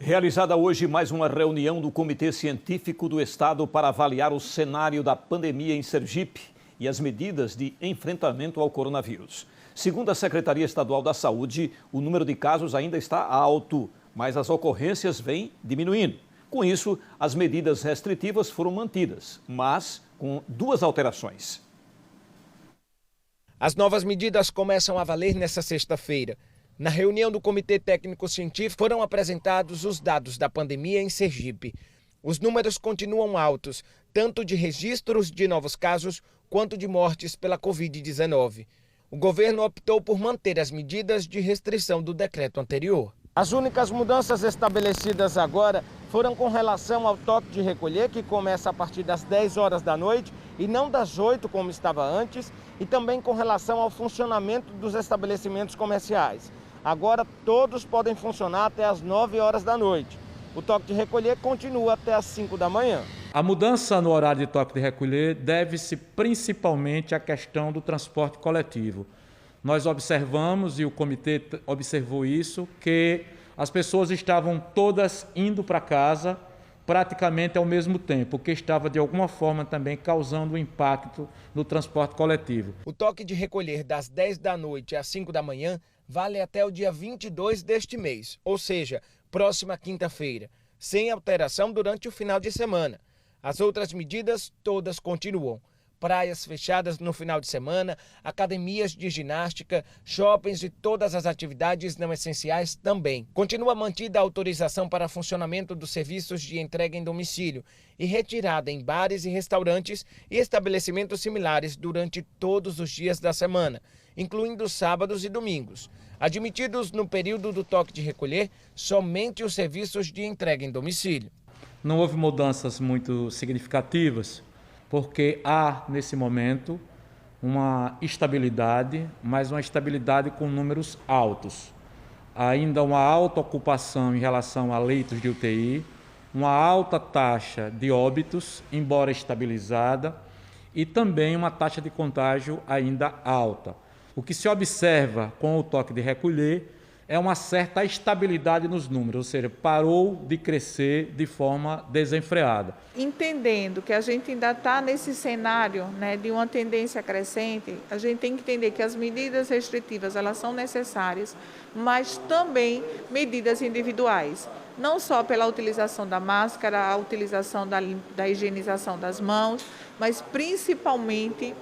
Realizada hoje mais uma reunião do Comitê Científico do Estado para avaliar o cenário da pandemia em Sergipe e as medidas de enfrentamento ao coronavírus. Segundo a Secretaria Estadual da Saúde, o número de casos ainda está alto, mas as ocorrências vêm diminuindo. Com isso, as medidas restritivas foram mantidas, mas com duas alterações. As novas medidas começam a valer nesta sexta-feira. Na reunião do Comitê Técnico Científico foram apresentados os dados da pandemia em Sergipe. Os números continuam altos, tanto de registros de novos casos quanto de mortes pela Covid-19. O governo optou por manter as medidas de restrição do decreto anterior. As únicas mudanças estabelecidas agora foram com relação ao toque de recolher, que começa a partir das 10 horas da noite e não das 8 como estava antes, e também com relação ao funcionamento dos estabelecimentos comerciais. Agora todos podem funcionar até as 9 horas da noite. O toque de recolher continua até as 5 da manhã. A mudança no horário de toque de recolher deve-se principalmente à questão do transporte coletivo. Nós observamos, e o comitê observou isso, que as pessoas estavam todas indo para casa praticamente ao mesmo tempo, o que estava de alguma forma também causando um impacto no transporte coletivo. O toque de recolher das 10 da noite às 5 da manhã vale até o dia 22 deste mês, ou seja, próxima quinta-feira, sem alteração durante o final de semana. As outras medidas todas continuam. Praias fechadas no final de semana, academias de ginástica, shoppings e todas as atividades não essenciais também. Continua mantida a autorização para funcionamento dos serviços de entrega em domicílio e retirada em bares e restaurantes e estabelecimentos similares durante todos os dias da semana, incluindo sábados e domingos. Admitidos no período do toque de recolher, somente os serviços de entrega em domicílio. Não houve mudanças muito significativas, porque há, nesse momento, uma estabilidade, mas uma estabilidade com números altos. Ainda uma alta ocupação em relação a leitos de UTI, uma alta taxa de óbitos, embora estabilizada, e também uma taxa de contágio ainda alta. O que se observa com o toque de recolher é uma certa estabilidade nos números, ou seja, parou de crescer de forma desenfreada. Entendendo que a gente ainda está nesse cenário, de uma tendência crescente, a gente tem que entender que as medidas restritivas elas são necessárias, mas também medidas individuais. Não só pela utilização da máscara, a utilização da higienização das mãos, mas principalmente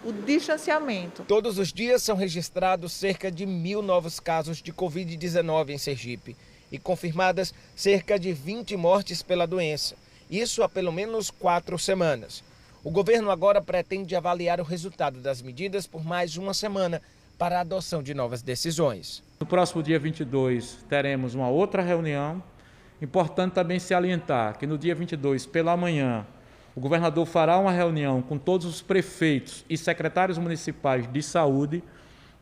o distanciamento. Todos os dias são registrados cerca de 1.000 novos casos de Covid-19 em Sergipe e confirmadas cerca de 20 mortes pela doença. Isso há pelo menos 4 semanas. O governo agora pretende avaliar o resultado das medidas por mais uma semana para a adoção de novas decisões. No próximo dia 22 teremos uma outra reunião. Importante também se alientar que no dia 22, pela manhã, o governador fará uma reunião com todos os prefeitos e secretários municipais de saúde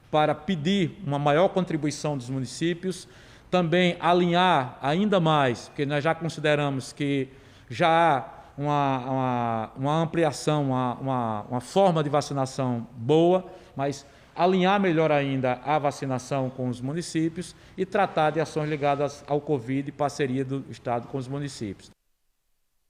para pedir uma maior contribuição dos municípios, também alinhar ainda mais, porque nós já consideramos que já há uma ampliação, uma forma de vacinação boa, mas alinhar melhor ainda a vacinação com os municípios e tratar de ações ligadas ao Covid e parceria do Estado com os municípios.